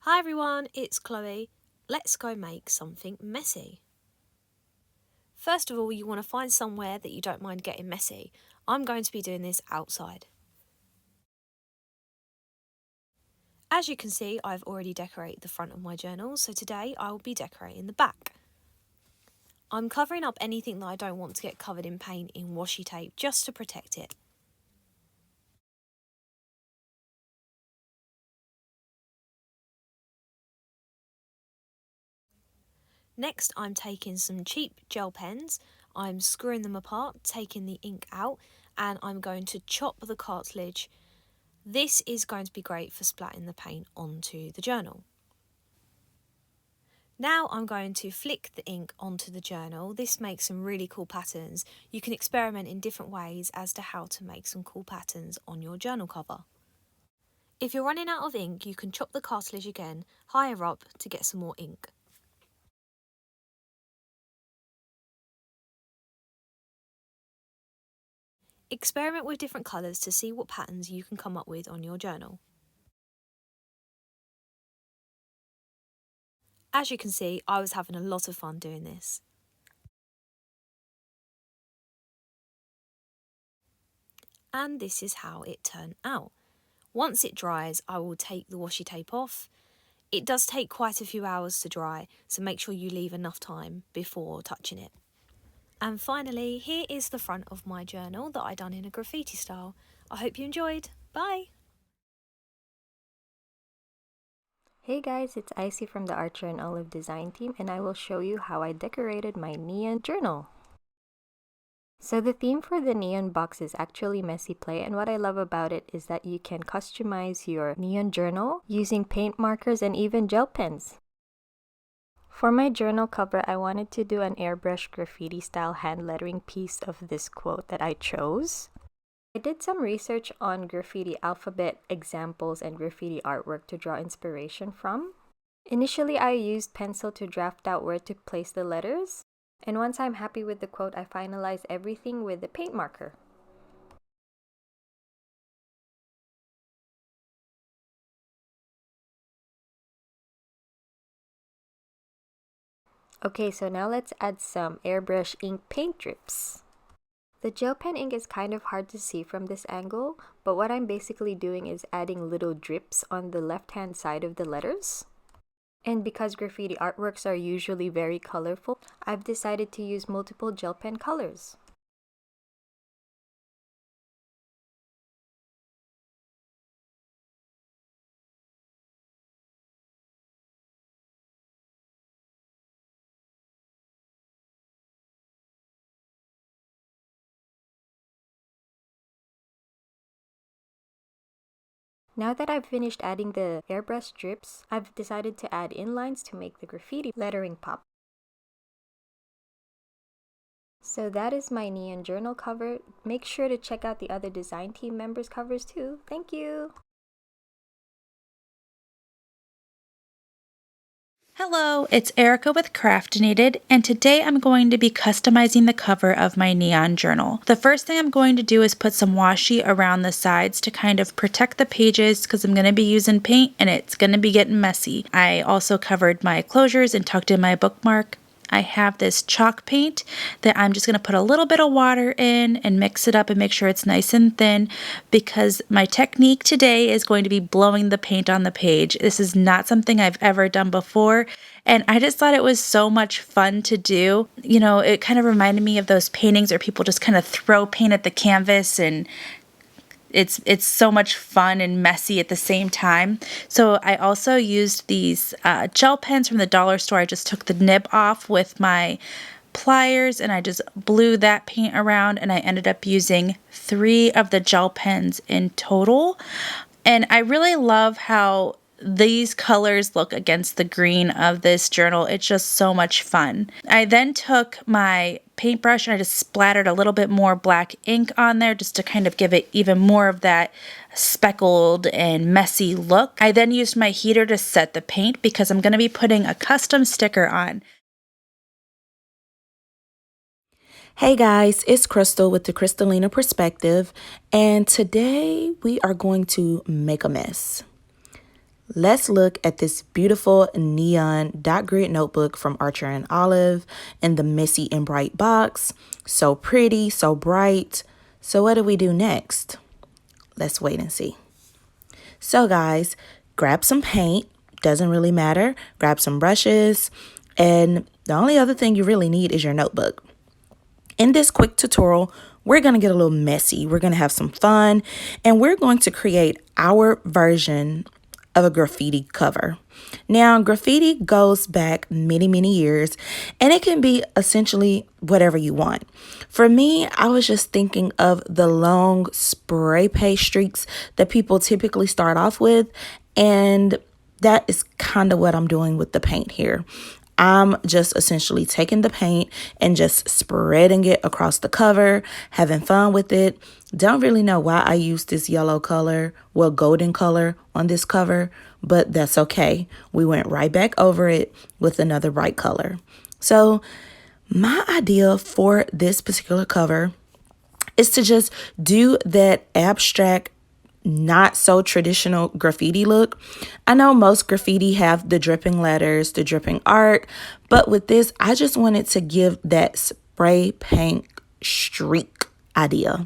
Hi everyone, it's Chloe. Let's go make something messy. First of all, you want to find somewhere that you don't mind getting messy. I'm going to be doing this outside. As you can see, I've already decorated the front of my journal, so today I will be decorating the back. I'm covering up anything that I don't want to get covered in paint in washi tape just to protect it. Next, I'm taking some cheap gel pens, I'm screwing them apart, taking the ink out, and I'm going to chop the cartilage. This is going to be great for splatting the paint onto the journal. Now I'm going to flick the ink onto the journal. This makes some really cool patterns. You can experiment in different ways as to how to make some cool patterns on your journal cover. If you're running out of ink, you can chop the cartilage again higher up to get some more ink. Experiment with different colours to see what patterns you can come up with on your journal. As you can see, I was having a lot of fun doing this. And this is how it turned out. Once it dries, I will take the washi tape off. It does take quite a few hours to dry, so make sure you leave enough time before touching it. And finally, here is the front of my journal that I done in a graffiti style. I hope you enjoyed. Bye! Hey guys, it's Icy from the Archer and Olive design team, and I will show you how I decorated my neon journal. So the theme for the neon box is actually messy play, and what I love about it is that you can customize your neon journal using paint markers and even gel pens. For my journal cover, I wanted to do an airbrush graffiti style hand lettering piece of this quote that I chose. I did some research on graffiti alphabet examples and graffiti artwork to draw inspiration from. Initially, I used pencil to draft out where to place the letters, and once I'm happy with the quote, I finalize everything with the paint marker. Okay, so now let's add some airbrush ink paint drips. The gel pen ink is kind of hard to see from this angle, but what I'm basically doing is adding little drips on the left-hand side of the letters. And because graffiti artworks are usually very colorful, I've decided to use multiple gel pen colors. Now that I've finished adding the airbrush strips, I've decided to add inlines to make the graffiti lettering pop. So that is my neon journal cover. Make sure to check out the other design team members' covers too. Thank you! Hello, it's Erica with Craftinated, and today I'm going to be customizing the cover of my neon journal. The first thing I'm going to do is put some washi around the sides to kind of protect the pages because I'm going to be using paint and it's going to be getting messy. I also covered my closures and tucked in my bookmark. I have this chalk paint that I'm just going to put a little bit of water in and mix it up and make sure it's nice and thin because my technique today is going to be blowing the paint on the page. This is not something I've ever done before, and I just thought it was so much fun to do. You know, it kind of reminded me of those paintings where people just kind of throw paint at the canvas, and it's so much fun and messy at the same time. So I also used these gel pens from the dollar store. I just took the nib off with my pliers and I just blew that paint around, and I ended up using 3 of the gel pens in total. And I really love how these colors look against the green of this journal. It's just so much fun. I then took my paintbrush and I just splattered a little bit more black ink on there just to kind of give it even more of that speckled and messy look. I then used my heater to set the paint because I'm going to be putting a custom sticker on. Hey guys, it's Crystal with the Crystalina Perspective, and today we are going to make a mess. let's look at this beautiful neon dot grid notebook from Archer and Olive in the messy and bright box. So pretty, so bright. So what do we do next? Let's wait and see. So guys, grab some paint. Doesn't really matter. Grab some brushes. And the only other thing you really need is your notebook. In this quick tutorial, we're going to get a little messy. We're going to have some fun, and we're going to create our version of a graffiti cover. Now, graffiti goes back many, many years, and it can be essentially whatever you want. For me, I was just thinking of the long spray paint streaks that people typically start off with, and that is kind of what I'm doing with the paint here. I'm just essentially taking the paint and just spreading it across the cover, having fun with it. Don't really know why I used this yellow color, well, golden color on this cover, but that's okay. We went right back over it with another bright color. So my idea for this particular cover is to just do that abstract, not so traditional graffiti look. I know most graffiti have the dripping letters, the dripping art, but with this, I just wanted to give that spray paint streak idea.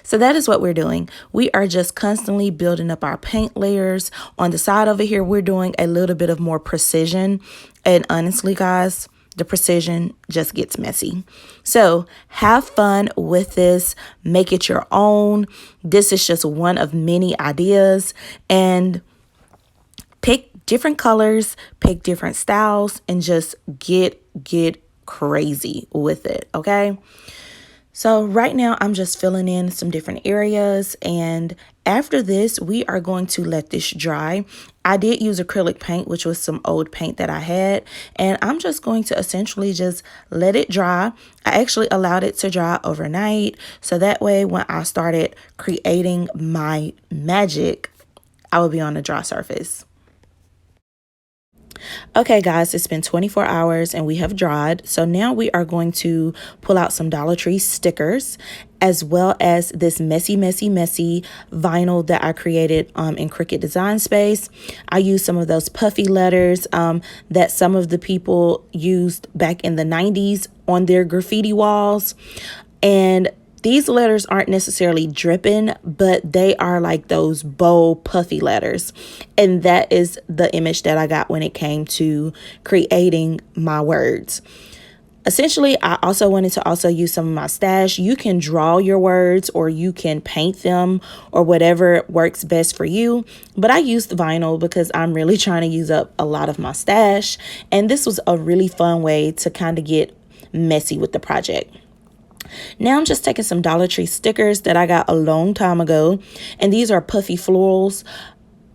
So that is what we're doing. We are just constantly building up our paint layers. On the side over here, we're doing a little bit of more precision. And honestly, guys, the precision just gets messy. So have fun with this. Make it your own. This is just one of many ideas. And pick different colors, pick different styles, and just get crazy with it, okay? So right now I'm just filling in some different areas, and after this we are going to let this dry. I did use acrylic paint, which was some old paint that I had, and I'm just going to essentially just let it dry. I actually allowed it to dry overnight, so that way when I started creating my magic, I would be on a dry surface. Okay, guys, it's been 24 hours and we have dried. So now we are going to pull out some Dollar Tree stickers, as well as this messy vinyl that I created in Cricut Design Space. I used some of those puffy letters that some of the people used back in the 90s on their graffiti walls. And these letters aren't necessarily dripping, but they are like those bold, puffy letters. And that is the image that I got when it came to creating my words. Essentially, I also wanted to also use some of my stash. You can draw your words or you can paint them or whatever works best for you. But I used vinyl because I'm really trying to use up a lot of my stash. And this was a really fun way to kind of get messy with the project. Now I'm just taking some Dollar Tree stickers that I got a long time ago, and these are puffy florals.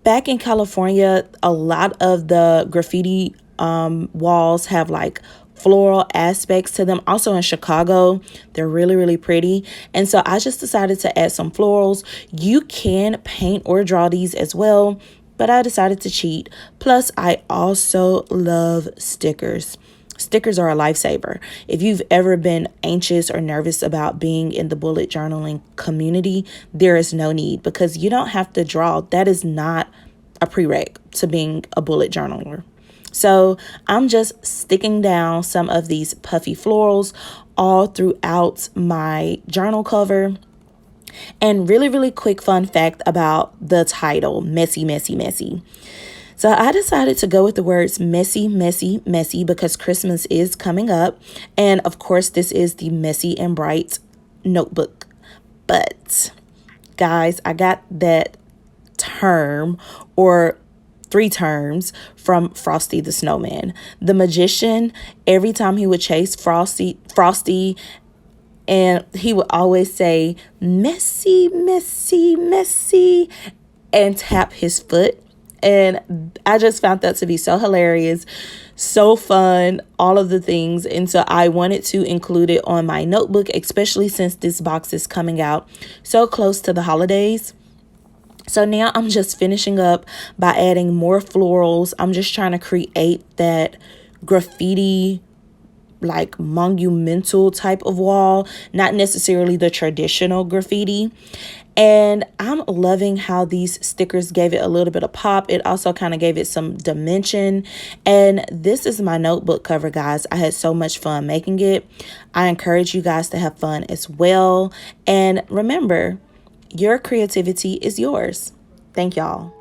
Back in California, a lot of the graffiti walls have like floral aspects to them. Also in Chicago, they're really pretty, and so I just decided to add some florals. You can paint or draw these as well, but I decided to cheat. Plus, I also love stickers. Stickers are a lifesaver. If you've ever been anxious or nervous about being in the bullet journaling community, there is no need, because you don't have to draw. That is not a prereq to being a bullet journaler. So I'm just sticking down some of these puffy florals all throughout my journal cover. And really quick fun fact about the title, Messy. So I decided to go with the words messy, because Christmas is coming up. And of course, this is the Messy and Bright notebook. But guys, I got that term, or 3 terms, from Frosty the Snowman. The magician, every time he would chase Frosty, and he would always say, messy, and tap his foot. And I just found that to be so hilarious, so fun, all of the things. And so I wanted to include it on my notebook, especially since this box is coming out so close to the holidays. So now I'm just finishing up by adding more florals. I'm just trying to create that graffiti, like monumental type of wall, not necessarily the traditional graffiti. And I'm loving how these stickers gave it a little bit of pop. It also kind of gave it some dimension. And this is my notebook cover, guys. I had so much fun making it. I encourage you guys to have fun as well. And remember, your creativity is yours. Thank y'all.